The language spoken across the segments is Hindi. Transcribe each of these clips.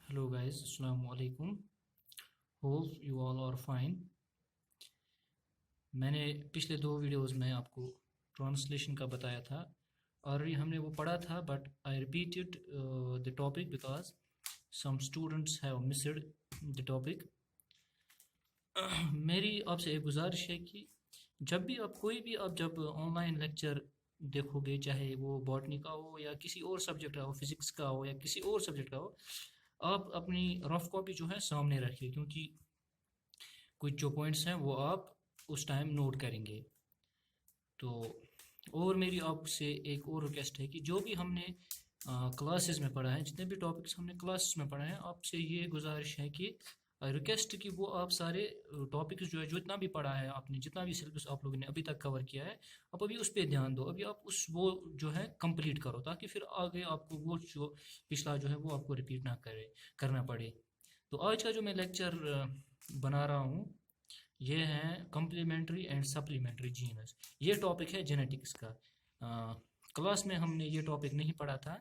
हेलो गाइस, अस्सलाम वालेकुम। Hope you all are fine. मैंने पिछले दो वीडियोस में आपको ट्रांसलेशन का बताया था और ये हमने वो पढ़ा था, but I repeated the topic because some students have missed the topic. मेरी आपसे एक गुजारिश है कि जब भी आप कोई भी आप जब ऑनलाइन लेक्चर देखोगे, चाहे वो बॉटनी का हो या किसी और सब्जेक्ट का हो, फिजिक्स का हो या किसी और सब्जेक्ट का हो, आप अपनी रफ कॉपी जो है सामने रखिए, क्योंकि कुछ जो पॉइंट्स हैं वो आप उस टाइम नोट करेंगे। तो और मेरी आपसे एक और रिक्वेस्ट है कि जो भी हमने क्लासेस में पढ़ा है, जितने भी टॉपिक्स हमने क्लासेस में पढ़ा है, आपसे ये गुजारिश है कि रिक्वेस्ट कि वो आप सारे टॉपिक्स जो है, जितना भी पढ़ा है आपने, जितना भी सिलेबस आप लोगों ने अभी तक कवर किया है, आप अभी उस पर ध्यान दो। अभी आप उस वो जो है कंप्लीट करो, ताकि फिर आगे आपको वो जो पिछला जो है वो आपको रिपीट ना करना पड़े। तो आज का जो मैं लेक्चर बना रहा हूँ, ये है कम्प्लीमेंट्री एंड सप्लीमेंट्री जीनस। ये टॉपिक है जेनेटिक्स का। क्लास में हमने ये टॉपिक नहीं पढ़ा था,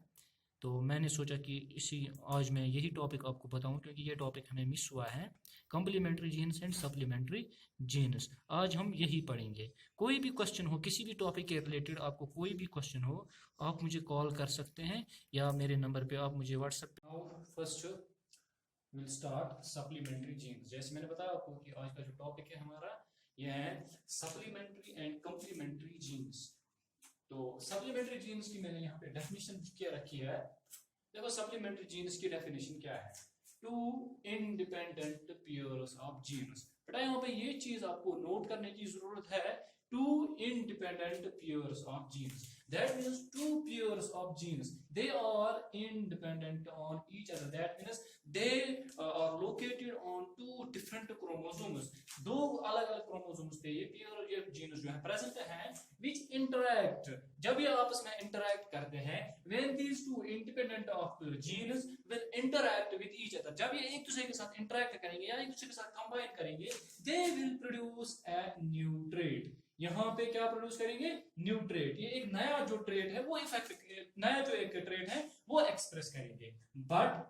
तो मैंने सोचा कि इसी आज मैं यही टॉपिक आपको बताऊं, क्योंकि ये टॉपिक हमें मिस हुआ है। Complementary genes and supplementary genes आज हम यही पढ़ेंगे। कोई भी क्वेश्चन हो, किसी भी टॉपिक के रिलेटेड आपको कोई भी क्वेश्चन हो, आप मुझे कॉल कर सकते हैं या मेरे नंबर पे आप मुझे व्हाट्सएप पे। First will start supplementary genes. जैसे मैंने बताया आपको कि आज का जो टॉपिक है हमारा, यह है सप्लीमेंट्री एंड कम्प्लीमेंट्री जीन्स। तो सप्लीमेंट्री जीन्स की मैंने यहाँ पे डेफिनेशन क्या रखी है। देखो, सप्लीमेंट्री जीन्स की डेफिनेशन क्या है। Two independent pairs of genes. बेटा यहाँ पे ये चीज आपको नोट करने की जरूरत है। Two independent pairs of genes, that means two pairs of genes, they are independent on each other. That means they are located on two different chromosomes. दो अलग अलग chromosomes पे ये पेयर ये जीन्स जो है प्रेजेंट हैं, which interact, जब ये आपस में interact करते हैं, when these two independent of genes will interact with each other, जब ये एक दूसरे के साथ interact करेंगे या एक दूसरे के साथ combine करेंगे, they will produce a new trait. यहाँ पे क्या प्रोड्यूस करेंगे? New trait. ये एक नया जो ट्रेट है वो इफेक्ट, नया जो एक ट्रेट है वो एक्सप्रेस करेंगे। But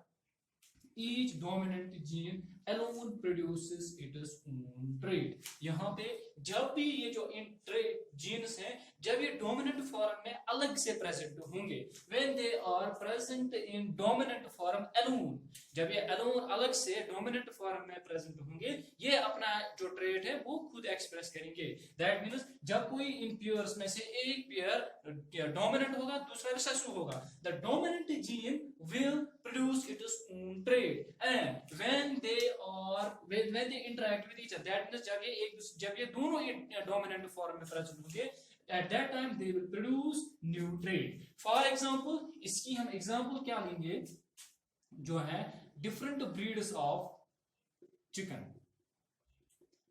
each dominant gene alone produces its own trait. यहाँ पे जब भी ये जो इन ट्रेट जीन्स हैं, जब ये डोमिनेंट फॉर्म में अलग से प्रेजेंट होंगे, when they are present in dominant form alone, जब ये alone अलग से डोमिनेंट फॉर्म में प्रेजेंट होंगे, ये अपना जो ट्रेट है वो खुद एक्सप्रेस करेंगे। दैट मीन्स जब कोई इन पेयर्स में से एक पेयर डोमिनेंट होगा, दूसरा रिसेसिव होगा, the dominant gene will produce its own trait, and when they interact with each other, that means जब ये दोनों डोमिनेंट फॉर्म में प्रेजेंट होंगे, at that time they will produce new trait. For example, इसकी हम एग्जांपल क्या लेंगे, जो है different breeds of chicken.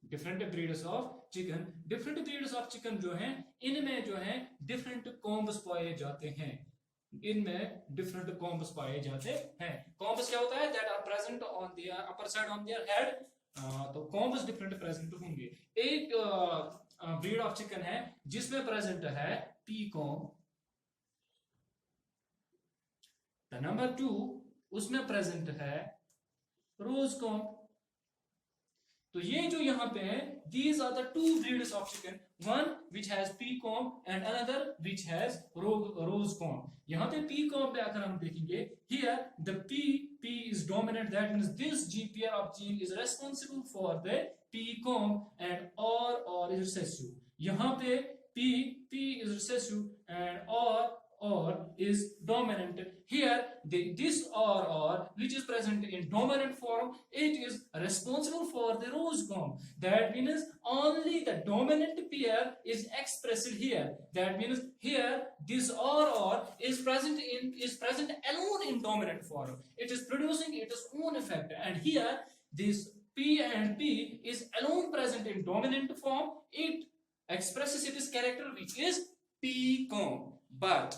Different breeds of chicken, different breeds of chicken जो है, इनमें जो है डिफरेंट कॉम्ब्स पाए जाते हैं, इनमें डिफरेंट कॉम्ब्स पाए जाते हैं। कॉम्ब्स क्या होता है? That are present on their upper side on their head. तो कॉम्ब्स डिफरेंट प्रेजेंट होंगे। एक ब्रीड ऑफ चिकन है जिसमें प्रेजेंट है पी कॉम्ब। द नंबर 2, उसमें प्रेजेंट है रोज कॉम्ब। तो ये जो यहाँ पे है, these are the two breeds of chicken, one which has pea comb and another which has rose comb. यहाँ पे pea comb पे अगर हम देखेंगे, here the p is dominant, that means this pair of gene is responsible for the pea comb, and r is recessive. यहाँ पे p is recessive and r is dominant. Here this r which is present in dominant form, it is responsible for the rose comb. That means only the dominant pair is expressed here. That means here this r is present alone in dominant form, it is producing its own effect, and here this p and p is alone present in dominant form, it expresses its character which is p comb. But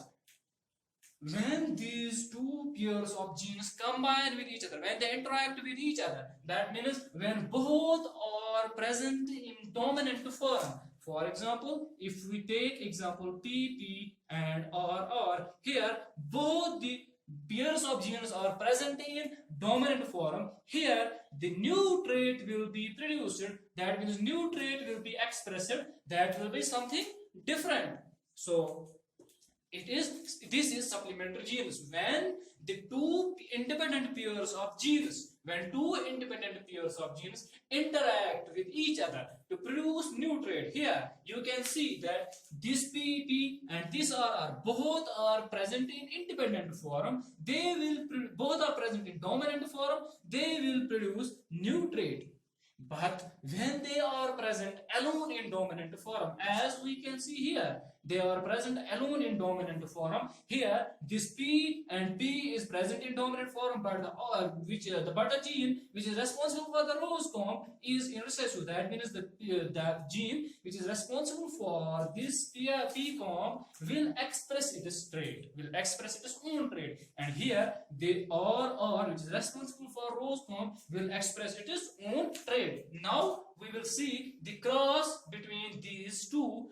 when these two pairs of genes combine with each other, when they interact with each other, that means when both are present in dominant form. For example, if we take example PP and RR, here both the pairs of genes are present in dominant form. Here the new trait will be produced, that means new trait will be expressed, that will be something different. So this is supplementary genes. When the two independent pairs of genes, when two independent pairs of genes interact with each other to produce new trait. Here you can see that this P and this RR both are present in independent form. They will both are present in dominant form. They will produce new trait. But when they are present alone in dominant form, as we can see here, they are present alone in dominant form. Here, this P and P is present in dominant form, but the beta gene, which is responsible for the rose comb, is in recessive. That means the gene which is responsible for this P comb will express its trait, will express its own trait. And here, the R, which is responsible for rose comb, will express its own trait. Now we will see the cross between these two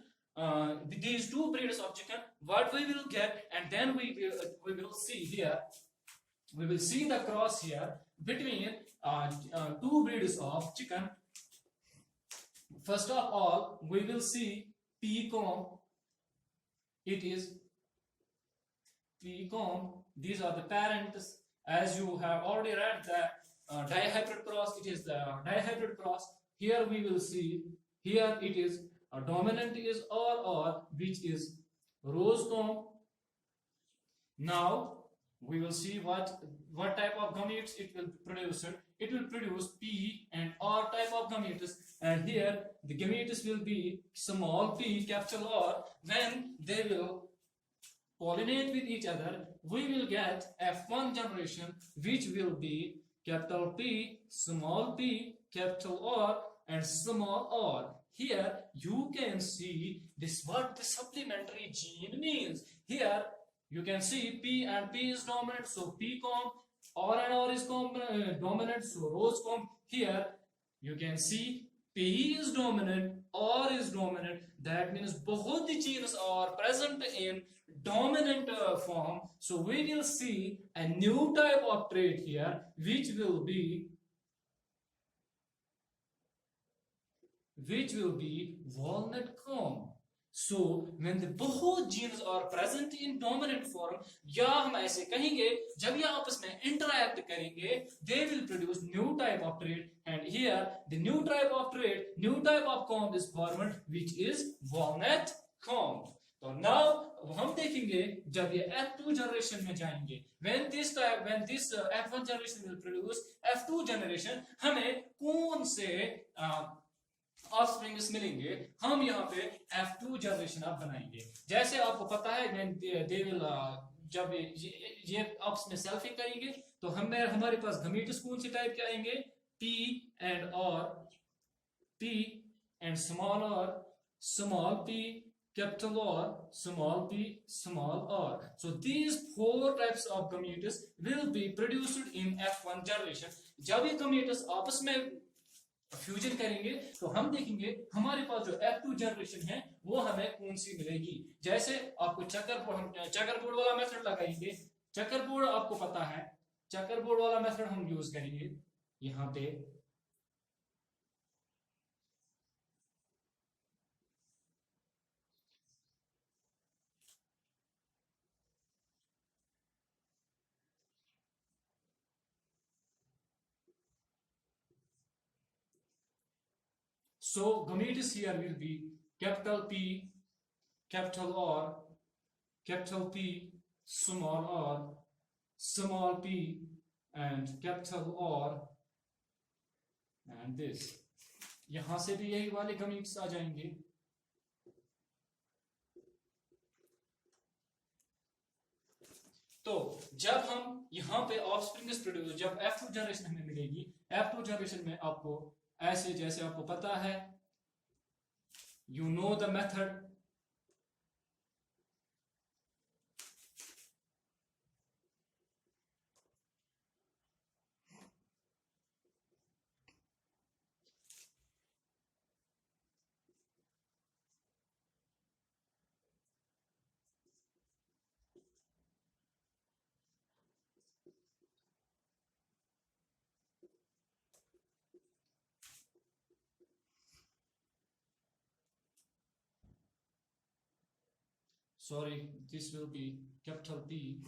breeds of chicken, what we will get, and then we will see here, we will see the cross here between two breeds of chicken. First of all, we will see P comb. It is P comb. These are the parents. As you have already read the dihybrid cross, it is the dihybrid cross. Here we will see, here it is a dominant is RR, which is rose comb. Now we will see what type of gametes it will produce. It will produce P and R type of gametes, and here the gametes will be small p, capital R. When they will pollinate with each other, we will get F1 generation, which will be capital P, small p, capital R, and small r. Here you can see this what the supplementary gene means. Here you can see P and P is dominant, so P comb. R and R is dominant, so rose comb. Here you can see P is dominant, R is dominant. That means both the genes are present in dominant form. So we will see a new type of trait here, which will be walnut comb. So when the both genes are present in dominant form, या हम ऐसे कहेंगे जब ये आपस में interact करेंगे, they will produce new type of trait. And here the new type of trait, new type of comb is formed, which is walnut comb. तो now हम देखेंगे जब ये F2 generation में जाएंगे, when this F1 generation will produce F2 generation, हमें कौन से ऑफस्प्रिंग्स मिलेंगे, हम यहाँ पे F2 जनरेशन आप बनाएंगे. जैसे आपको पता है दे विल जब ये ऑप्स में सेल्फिंग करेंगे तो हमारे पास गमीट्स कौन से टाइप के आएंगे, P and R, P and small r, small p, capital R, small p, small r. So these four types of gametes will be produced in F1 generation. जब ये gametes आपस में फ्यूजन करेंगे तो हम देखेंगे हमारे पास जो F2 जनरेशन है वो हमें कौन सी मिलेगी. जैसे आपको चेकरबोर्ड वाला मेथड लगाएंगे. चेकरबोर्ड आपको पता है, चेकरबोर्ड वाला मेथड हम यूज करेंगे यहाँ पे. So gametes here will be capital P, capital R, capital P, small r, small p, and capital R, and this. यहां से भी यही वाले gametes आ जाएंगे. तो जब हम यहाँ पे ऑफस्प्रिंग्स प्रोड्यूस, जब F2 जनरेशन हमें मिलेगी, F2 जनरेशन में आपको ऐसे, जैसे आपको पता है, you know the method. sorry, this will be capital P.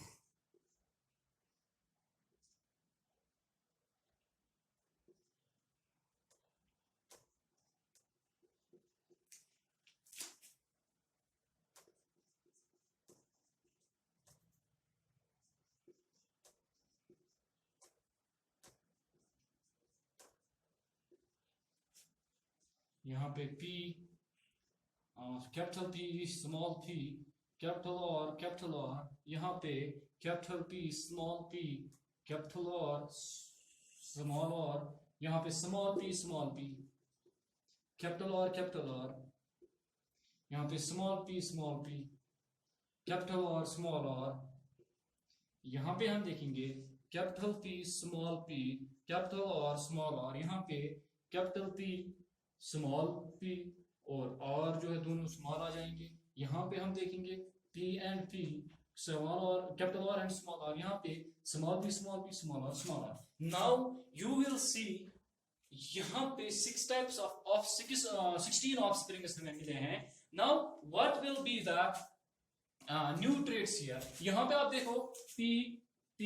यहाँ पे P, capital P, small p, capital R, यहाँ पे capital P, small p, capital R, small r, यहाँ पे स्मॉल p, कैपिटल R, यहाँ पे small p, capital R, small r, यहाँ पे हम देखेंगे capital P, small p, capital R, small r, यहाँ पे कैपिटल P, स्मॉल p और r जो है दोनों स्मॉल आ जाएंगे। यहाँ पे हम देखेंगे P एंड P, स्मॉल और capital R and small r, यहाँ पे small p, small r। Now you will see यहाँ पे 16 ऑफस्प्रिंग्स हमें मिले हैं। Now what will be the new traits here. यहाँ पे आप देखो P,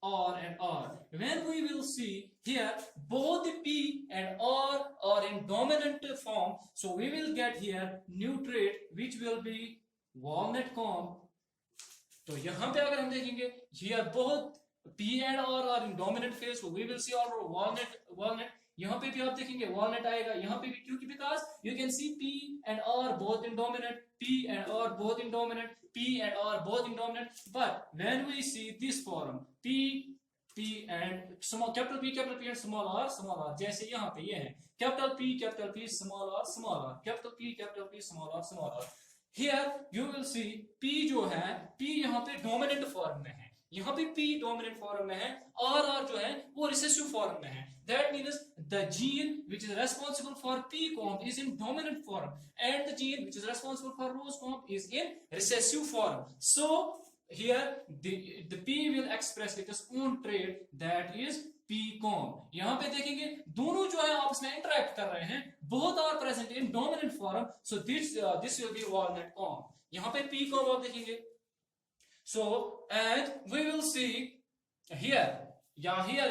R and R. When we will see here both P and R are in dominant form, so we will get here new trait which will be walnut comb. तो यहाँ पे अगर हम देखेंगे here both P and R are in dominant phase, so we will see our walnut. यहाँ पे भी आप देखेंगे walnut आएगा, यहाँ पे भी, क्योंकि because you can see P and R both in dominant, P and R both in dominant, P and R both in dominant. But when we see this form P and small capital P and small r, जैसे यहाँ पे ये है capital P, small r, capital P, small r, here you will see P जो है, P यहाँ पे dominant form में है, यहाँ पे P dominant form में है, R जो है वो recessive form में है। That means the gene which is responsible for P comb is in dominant form and the gene which is responsible for rose comb is in recessive form. So here the P will express its own trait, that is P comb. यहाँ पे देखेंगे दोनों जो है आपस में interact कर रहे हैं, both are present in dominant form, so this will be walnut comb. यहाँ पे P comb आप देखेंगे, so and we will see here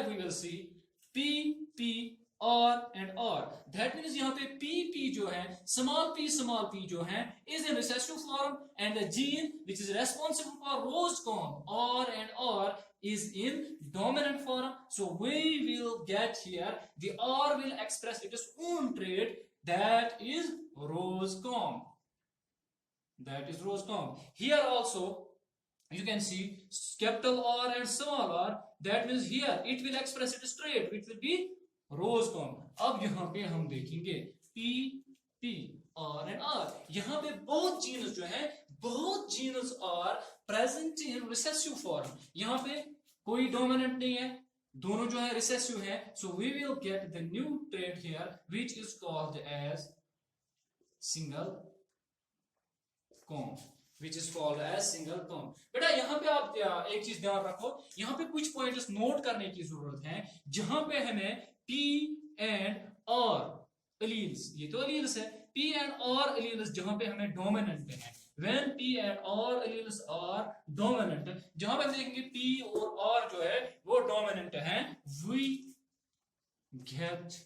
we will see P, R and R. That means यहाँ पे P जो है, small p जो है is in recessive form and the gene which is responsible for rose comb R and R is in dominant form. So we will get here the R will express its own trait, that is rose comb. Here also you can see capital R and small r, that means here it will express its trait which will be rose comb. अब यहाँ पे हम देखेंगे P, R and R. यहाँ पे both genes जो है, both genes are present in recessive form. यहाँ पे कोई dominant नहीं है, दोनों जो है recessive है, so we will get the new trait here which is called as single comb. बेटा यहाँ पे आप एक चीज ध्यान रखो, यहाँ पे कुछ पॉइंट्स नोट करने की जरूरत है, जहां पे हमें P and R alleles, ये तो alleles है, P and R alleles जहां पे हमें dominant है, when P and R alleles are dominant, जहां पे हम देखेंगे P और R जो है वो dominant है, we get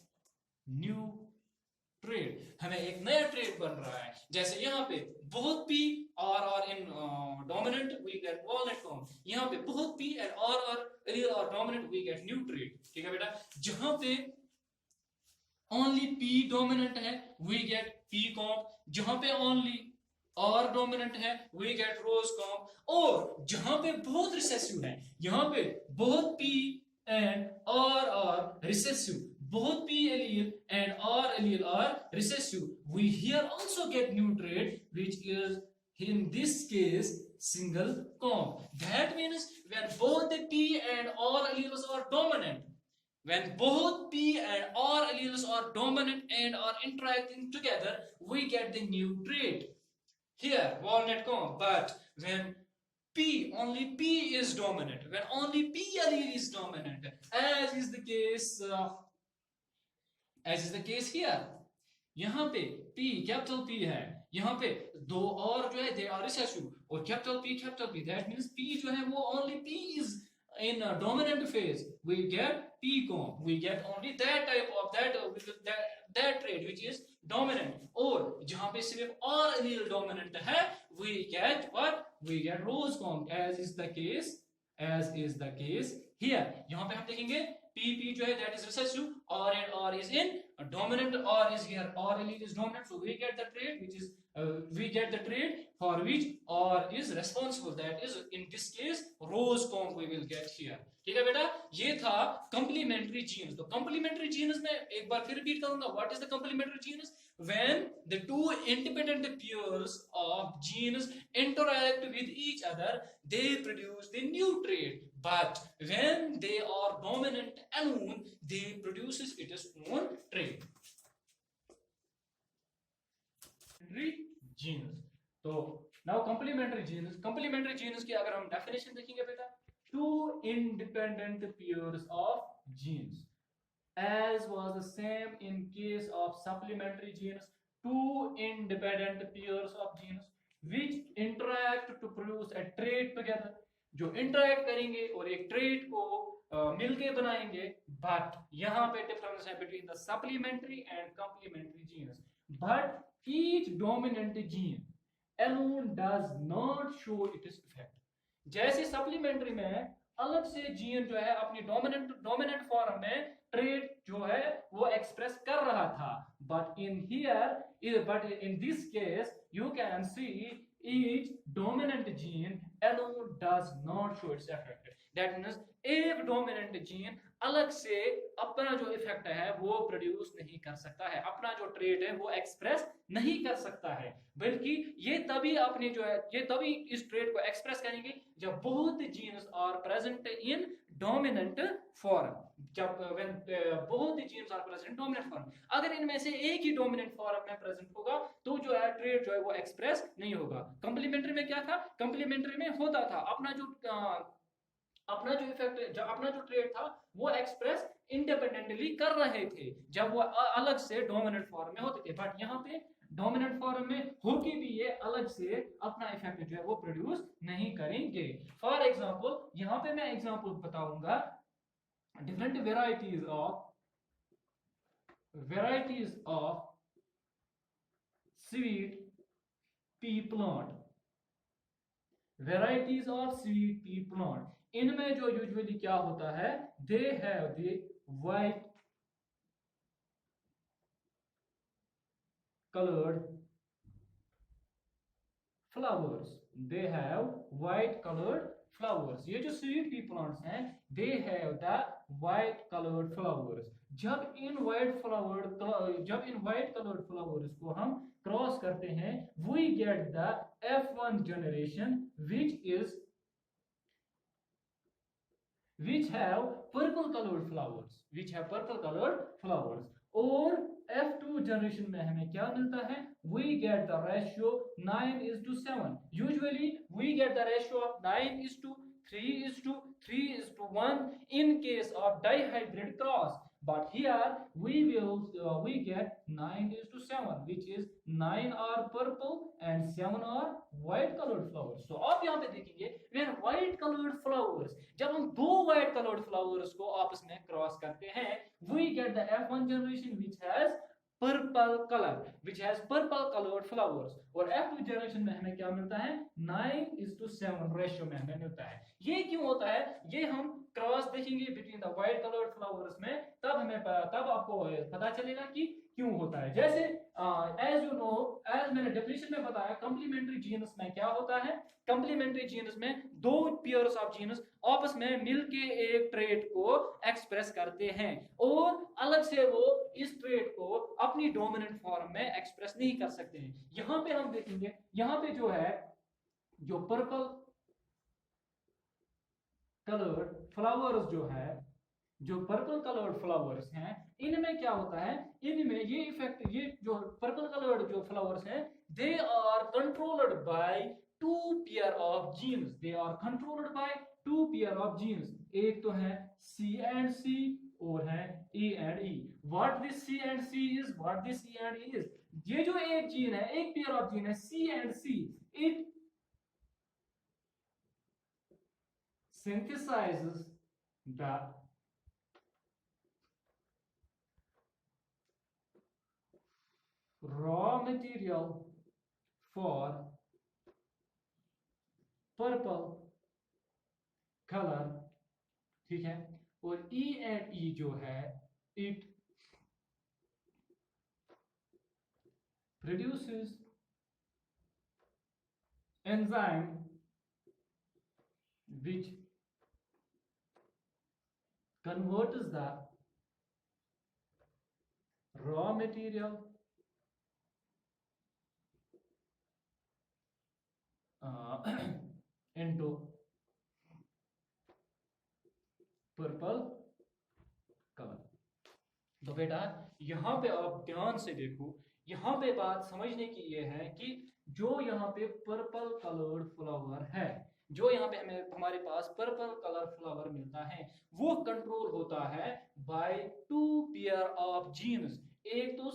new trait, हमें एक नया trait बन रहा है। जैसे यहाँ पे बहुत P are in dominant, we get walnut comb. यहाँ पे बहुत P and R are dominant, we get new trait. ठीक है बेटा, जहां पे only P dominant है we get P comb, जहां पे only R dominant है we get rose comb, और जहां पे बहुत recessive है, यहाँ पे बहुत P and R are recessive, both P allele and R allele are recessive, we here also get new trait which is in this case single comb. That means when both the P and R alleles are dominant, when both P and R alleles are dominant and are interacting together, we get the new trait. Here, walnut comb. But when only P is dominant, when only P allele is dominant, as is the case here. यहाँ पे P, capital P है, यहाँ पे दो और जो है दे आर रिसेसिव, और capital P that means P जो है वो only P is in a dominant phase, we get PCOM, we get only that type of that trait which is dominant, और जहां पे सिर्फ R allele dominant है we get what, we get Rosecomb as is the case here. यहाँ पे हम देखेंगे PP जो है that is recessive, R and R is in dominant, R is here, R allele is dominant, so we get the trait which is we get the trait for which R is responsible, that is in this case Rosecomb we will get here. ठीक है बेटा, ये था complementary genes. तो complementary genes में एक बार फिर रिपीट करूंगा, what is the complementary genes? When the two independent pairs of genes interact with each other, they produce the new trait, but when they are dominant alone, they produces its own trait. Genes. तो now complementary genes की अगर हम definition देखेंगे बेटा, two independent pairs of genes, as was the same in case of supplementary genes, two independent pairs of genes which interact to produce a trait together, जो interact करेंगे और एक trait को मिलके बनाएंगे, but यहाँ पे difference है between the supplementary and complementary genes, but each dominant gene alone does not show its effect. जैसे सप्लीमेंट्री में अलग से जीन जो है अपनी डोमिनेंट फॉर्म में ट्रेट जो है वो एक्सप्रेस कर रहा था, but in this case you can see each dominant gene alone does not show its effect. That means एक डोमिनेंट जीन अलग से अपना जो इफेक्ट है वो प्रोड्यूस नहीं कर सकता है, अपना जो ट्रेट है वो एक्सप्रेस नहीं कर सकता है, बल्कि ये तभी अपने जो है ये तभी इस ट्रेट को एक्सप्रेस करेंगे जब बहुत genes are present in dominant form, जब बहुत genes are present dominant form, अगर इनमें से एक ही डोमिनेंट फॉर्म में प्रेजेंट होगा तो जो है ट्रेट जो है वो एक्सप्रेस नहीं होगा। कंप्लीमेंट्री में क्या था, कंप्लीमेंट्री में होता था अपना जो इफेक्ट, अपना जो ट्रेट था वो एक्सप्रेस इंडिपेंडेंटली कर रहे थे जब वो अलग से डोमिनेंट फॉर्म में होते थे, बट यहाँ पे डोमिनेंट फॉर्म में होके भी ये अलग से अपना इफेक्ट जो है वो प्रोड्यूस नहीं करेंगे। फॉर एग्जांपल यहाँ पे मैं एग्जांपल बताऊंगा different varieties of sweet pea plant, varieties of sweet pea plant, इनमें जो यूजुअली क्या होता है, they have the white colored flowers, they have white colored flowers. ये जो स्वीट पी प्लांट्स हैं they have the white colored flowers. जब इन white colored flowers को हम क्रॉस करते हैं we get the F1 generation which have purple colored flowers, और F2 जनरेशन में हमें क्या मिलता है, we get the ratio 9:7. Usually we get the ratio of 9:3:1 in case of dihybrid cross, but here we get 9:7, which is 9 are purple and 7 are white colored flowers. So आप यहाँ पे देखेंगे when white colored flowers, जब हम दो white colored flowers को आपस में क्रॉस करते हैं we get the F1 generation which has purple colored flowers, और F2 जनरेशन में हमें क्या मिलता है, 9:7 रेशियो में हमें मिलता है। ये क्यों होता है, ये हम क्रॉस देखेंगे between the white coloured flowers में, तब आपको पता चलेगा कि क्यों होता है। जैसे एज मैंने डेफिनेशन में बताया कंप्लीमेंट्री जीनस में क्या होता है, कंप्लीमेंट्री जीनस में दो पेयर्स ऑफ जीनस आपस में मिलके एक ट्रेट को एक्सप्रेस करते हैं और अलग से वो इस ट्रेट को अपनी डोमिनेंट फॉर्म में एक्सप्रेस नहीं कर सकते हैं। यहां पे हम देखेंगे, यहां पे जो है जो पर्पल कलर्ड फ्लावर्स जो पर्पल कलर्ड फ्लावर्स हैं, इनमें क्या होता है, इनमें ये इफेक्ट, ये जो पर्पल कलर्ड जो फ्लावर्स हैं they are controlled by two pair of genes, एक तो है C and C और है E and E. What this C and C is, ये जो एक जीन है, एक पेयर ऑफ जीन है C and C, it synthesizes the raw material for purple color, ठीक है। और E एंड E जो है it produces enzyme which converts the raw material into purple colour. तो बेटा यहां पे आप ध्यान से देखो, यहां पे बात समझने की ये है कि जो यहाँ पे पर्पल कलर्ड फ्लावर है, जो यहाँ पे हमें हमारे पास पर्पल कलर फ्लावर मिलता है, वो कंट्रोल होता है by two pair of genes. एक तो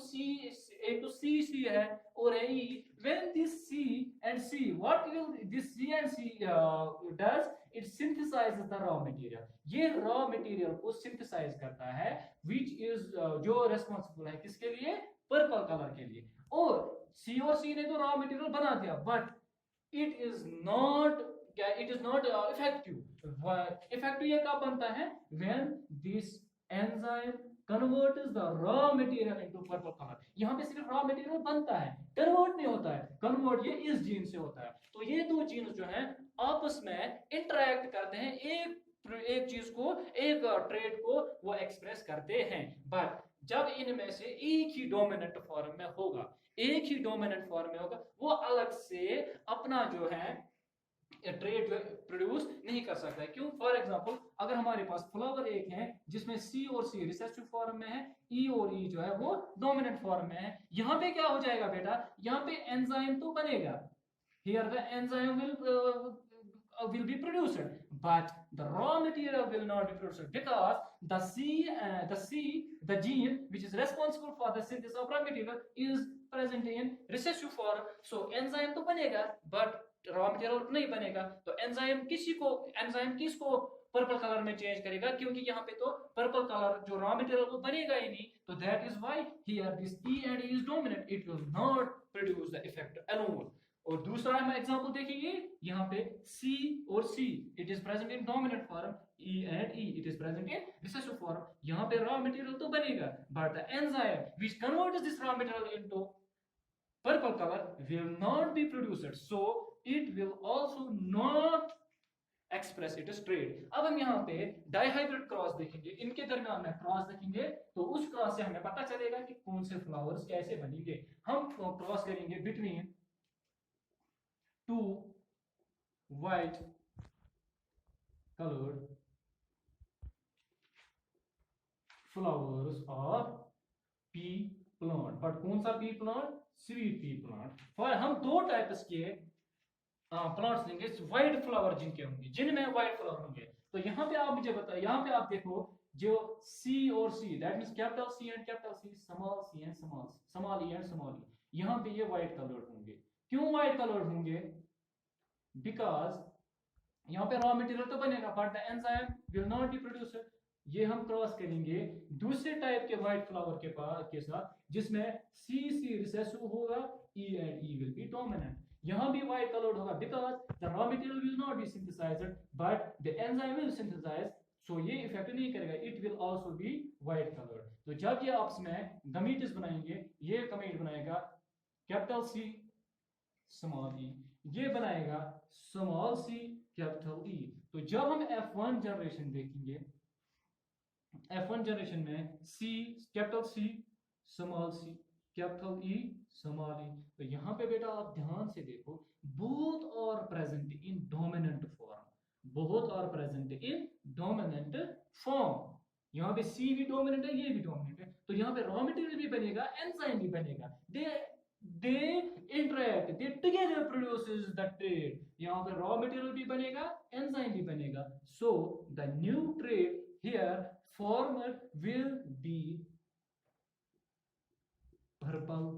सी है और है E. When this C and C, what will this C and C does, it synthesizes the raw material. ये रॉ मटेरियल को सिंथेसाइज करता है, विच इज जो रेस्पॉन्सिबल है किसके लिए, पर्पल कलर के लिए। और सी ने तो रॉ मटेरियल बना दिया, but it is not effective. Effective ये कब बनता है, when this enzyme converts the raw material into purple colour. यहां पे सिर्फ रॉ मटेरियल बनता है, कन्वर्ट नहीं होता है। कन्वर्ट ये इस जीन से होता है। तो ये दो जीन्स जो है आपस में इंटरेक्ट करते हैं, एक चीज को, एक ट्रेड को वो एक्सप्रेस करते हैं। बट जब इनमें से एक ही डोमिनेंट फॉर्म में होगा, एक ही डोमिनेंट फॉर्म में होगा, वो अलग से अपना जो है ट्रेड जो प्रोड्यूस नहीं कर सकता है। क्यों? फॉर एग्जांपल अगर हमारे पास फ्लावर एक है जिसमें सी और सी रिसेसिव फॉर्म में है, ई और ई जो है वो डोमिनेंट फॉर्म में है, यहां पे क्या हो जाएगा बेटा, यहां पे एंजाइम तो बनेगा, here the enzyme will be produced, but the raw material will not be produced, because the gene which is responsible for the synthesis of raw material is present in recessive form. So enzyme तो बनेगा but रॉ मटेरियल नहीं बनेगा। तो एंजाइम किसको पर्पल कलर में चेंज करेगा, क्योंकि यहाँ पे तो पर्पल कलर जो रॉ मटेरियल वो बनेगा ही नहीं। तो that is why here this E and E is dominant, it will not produce the effect alone. और दूसरा हम एग्जांपल देखेंगे, यहाँ पे C और C it is present in dominant form, E and E it is present in recessive form. यहाँ पे रॉ मटेरियल तो बनेगा but the enzyme which converts this raw material into purple color will not be produced, so it will also not express it as trade। अब हम यहाँ पे डाइहाइब्रिड क्रॉस देखेंगे, इनके दरमियान में क्रॉस देखेंगे, तो उस क्रॉस से हमें पता चलेगा कि कौन से फ्लावर्स कैसे बनेंगे। हम क्रॉस करेंगे between two white colored flowers of pea plant। But कौन सा P plant, sweet pea plant. For हम दो टाइप्स के प्लांट्स लेंगे व्हाइट फ्लावर जिनके होंगे, जिनमें व्हाइट फ्लावर होंगे। तो यहाँ पे आप मुझे बताइए, यहाँ पे आप देखो जो C और C, that means capital C and capital C, small c and small e and small e, यहाँ पे ये व्हाइट कलर्ड होंगे। क्यों व्हाइट कलर्ड होंगे, बिकॉज यहाँ पे रॉ मटेरियल तो बनेगा but the enzyme will not be produced. ये हम क्रॉस करेंगे दूसरे टाइप के व्हाइट फ्लावर के साथ जिसमें सी रिसेसिव होगा, E and E will be dominant. यहाँ भी व्हाइट कलर्ड होगा because the raw material will not be synthesised but the enzyme will synthesise, so ये इफेक्ट नहीं करेगा, it will also be white coloured. तो जब ये आपस में गमीट्स बनाएंगे, ये गमीट बनाएगा कैपिटल सी स्मॉल ई, ये बनाएगा स्मॉल सी कैपिटल ई। तो जब हम F1 जनरेशन देखेंगे, F1 जनरेशन में C capital C small c capital E small e, तो यहाँ पे बेटा आप ध्यान से देखो, both are present in dominant form, both are present in dominant form. यहाँ पे C भी डोमिनेंट है, ये भी डोमिनेंट है, तो यहाँ पे रॉ मटेरियल भी बनेगा, एंजाइम भी बनेगा, they interact, they together produces the trade। यहाँ पे रॉ मटेरियल भी बनेगा, एंजाइम भी बनेगा, so the new trade here former will be purple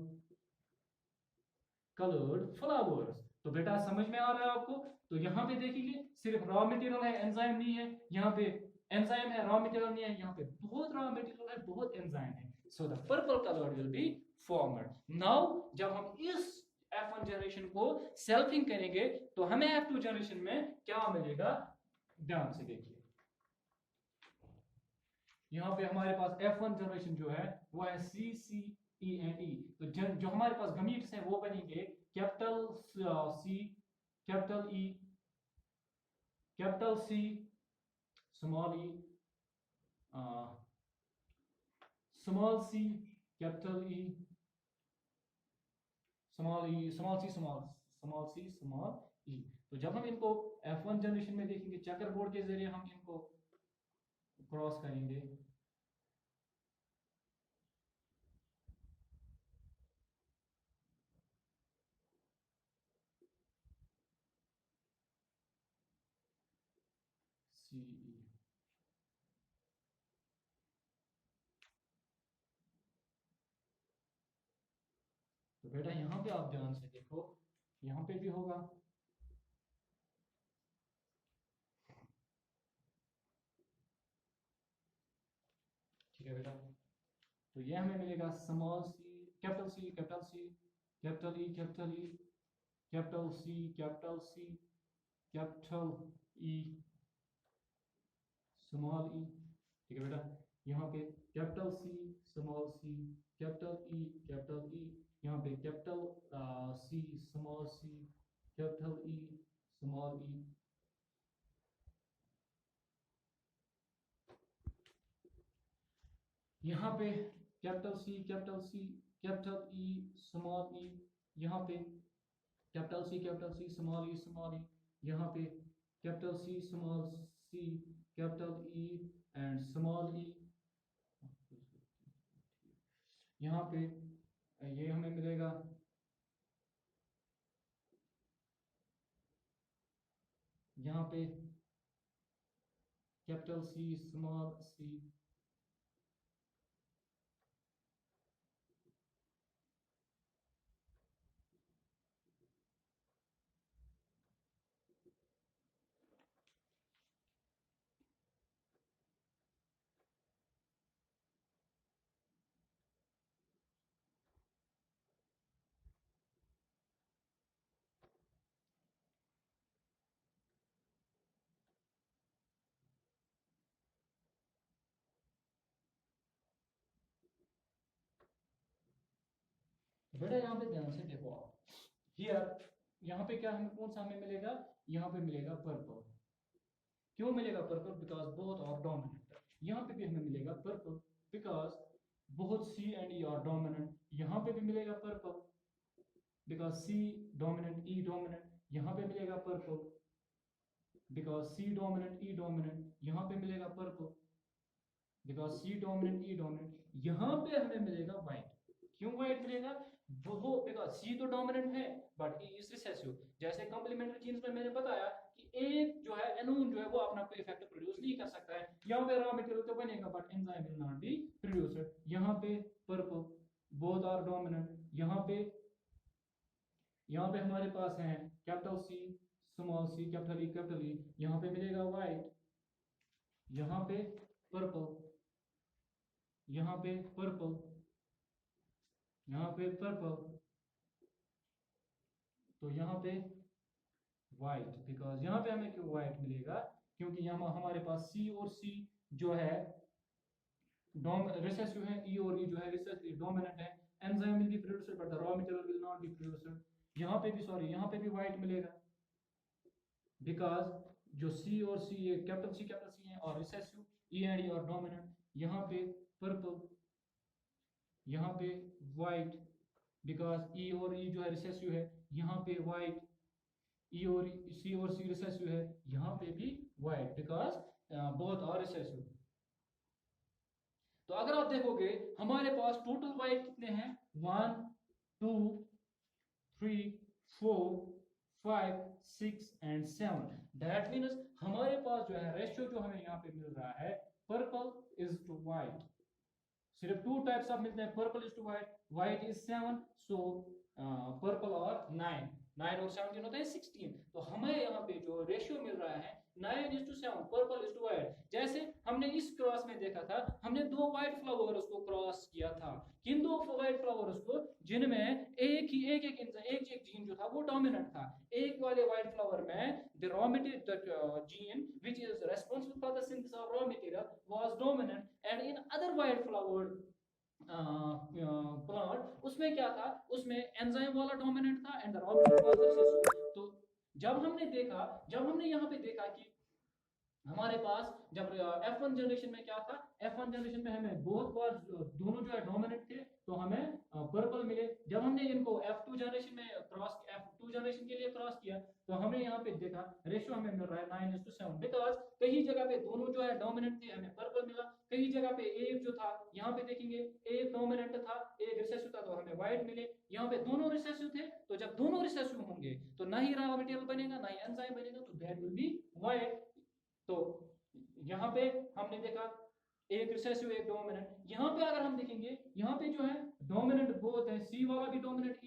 colored flowers. तो बेटा समझ में आ रहा है आपको? तो यहाँ पे देखिए सिर्फ रॉ मटेरियल है, एंजाइम नहीं है। यहाँ पे एंजाइम है, रॉ मटेरियल नहीं है। यहाँ पे बहुत रॉ मटेरियल है, बहुत एंजाइम है। So the purple colour will be formed. Now जब हम इस F1 जनरेशन को सेल्फिंग करेंगे तो हमें F2 जनरेशन में क्या मिलेगा, ध्यान से देखिए। यहाँ पे हमारे पास F1 जनरेशन जो है वो है C C E and E। तो जो हमारे पास गमीट्स हैं वो बनेंगे capital C, capital E, capital C, small e, small c, capital E, small e, small c, small c, small e। तो जब हम इनको F1 जनरेशन में देखेंगे चेकर बोर्ड के जरिए हम इनको क्रॉस करेंगे। CE, तो बेटा यहाँ पे आप ध्यान से देखो, यहाँ पे भी होगा। ठीक है बेटा, तो ये हमें मिलेगा small C, capital C, capital C, capital E, capital E, capital C, capital C, capital E, small E. ठीक है बेटा, यहाँ पे capital C, small C, capital E, capital E, यहाँ पे capital C, small C, capital E, small E. यहाँ पे capital C, capital C, capital E, small E. यहाँ पे capital C, capital C, small E, small E. यहाँ पे capital C, small C, capital E and small E. यहाँ पे ये हमें मिलेगा यहाँ पे कैपिटल सी, स्मॉल सी, बेटा यहाँ पे ध्यान से देखो आप, हियर यहाँ पे क्या हमें कौन सा हमें मिलेगा, यहाँ पे मिलेगा पर्पल। क्यों मिलेगा purple? Because both are dominant. यहाँ पे भी हमें मिलेगा purple because both C and E are dominant. यहाँ पे भी मिलेगा purple because C dominant, E dominant. यहाँ पे मिलेगा purple because C dominant, E dominant. यहाँ पे मिलेगा purple because C dominant, E dominant. यहाँ पे हमें मिलेगा व्हाइट। क्यों व्हाइट मिलेगा? वो बिकॉज सी तो डोमिनेंट है बट ई इज रिसेसिव। जैसे कॉम्प्लीमेंट्री जीन्स में मैंने बताया कि एक जो है एनोन जो है वो अपना कोई इफेक्ट प्रोड्यूस नहीं कर सकता है। यहाँ पे रॉ मटेरियल तो बनेगा but enzyme will not be produced. यहाँ पे पर्पल, बोथ आर डोमिनेंट। यहाँ पे हमारे पास है capital C, small C, capital E, capital E. यहाँ पे मिलेगा व्हाइट, यहाँ पे पर्पल, यहाँ पे पर्पल, यहाँ पे पर्पल, तो यहाँ पे व्हाइट। बिकॉज यहाँ पे हमें क्यों व्हाइट मिलेगा? क्योंकि यहाँ हमारे पास सी और सी जो है रिसेसिव है, ई और ई जो है रिसेसिव डोमिनेंट है। Enzyme will be produced but the raw material will not be produced. यहाँ पे भी सॉरी, यहाँ पे भी व्हाइट मिलेगा बिकॉज जो सी और सी, ये कैपिटल सी है और रिसेसिव, ई एंड ई और डोमिनेंट। यहाँ पे पर्पल, यहाँ पे व्हाइट बिकॉज ई और ई जो है रिसेसिव है। यहाँ पे व्हाइट, ई और सी और सी रिसेसिव है। यहाँ पे भी white because both are recessive. तो अगर आप देखोगे हमारे पास टोटल व्हाइट कितने हैं? 1 2 3 4 5 6 एंड 7। दैट मीन्स हमारे पास जो है रेशियो जो हमें यहाँ पे मिल रहा है पर्पल इज टू व्हाइट। सिर्फ 2 टाइप्स ऑफ मिलते हैं, purple is to white, white is 7। So purple और 9 और 17 होता है 16। तो हमें यहाँ पे जो रेशियो मिल रहा है 9:7, पर्पल इज टू वाइट। जैसे हमने इस क्रॉस में देखा था, हमने 2 व्हाइट फ्लावर्स को क्रॉस किया था। किन 2 व्हाइट फ्लावर्स को? जिनमें एक जीन जो था वो डोमिनेंट था। एक वाले व्हाइट फ्लावर में the raw material gene which is responsible for the synthesis of raw material was dominant, and in other white flower plant उसमें क्या था? उसमें एंजाइम वाला डोमिनेंट था and the raw material was recessive. तो जब हमने यहाँ पे देखा कि हमारे पास जब F1 जनरेशन में क्या था, F1 जनरेशन में हमें बहुत बार दोनों जो है डोमिनेंट थे, तो हमें पर्पल मिले। जब हमने इनको F2 जनरेशन में F2 जनरेशन के लिए क्रॉस किया, तो हमें यहाँ पे देखा रेशियो हमें मिल रहा है 9:7, बिकॉज कई जगह पे दोनों जो है डोमिनेंट थे, हमें पर्पल मिला। कई जगह पे एक जो था, यहाँ पे देखेंगे एक डोमिनेंट था एक रिसेसिव था, तो हमें व्हाइट मिले। यहाँ पे दोनों रिसेसिव थे, तो जब दोनों रिसेसिव होंगे तो ना ही रॉ मटेरियल बनेगा ना ही एंजाइम बनेगा, तो दैट विल बी व्हाइट। तो यहाँ पे हमने देखा एक रिसेसिव एक डोमिनेंट। यहाँ पे अगर हम देखेंगे, यहाँ पे जो है डोमिनेंट बोथ है, सी वाला भी डोमिनेंट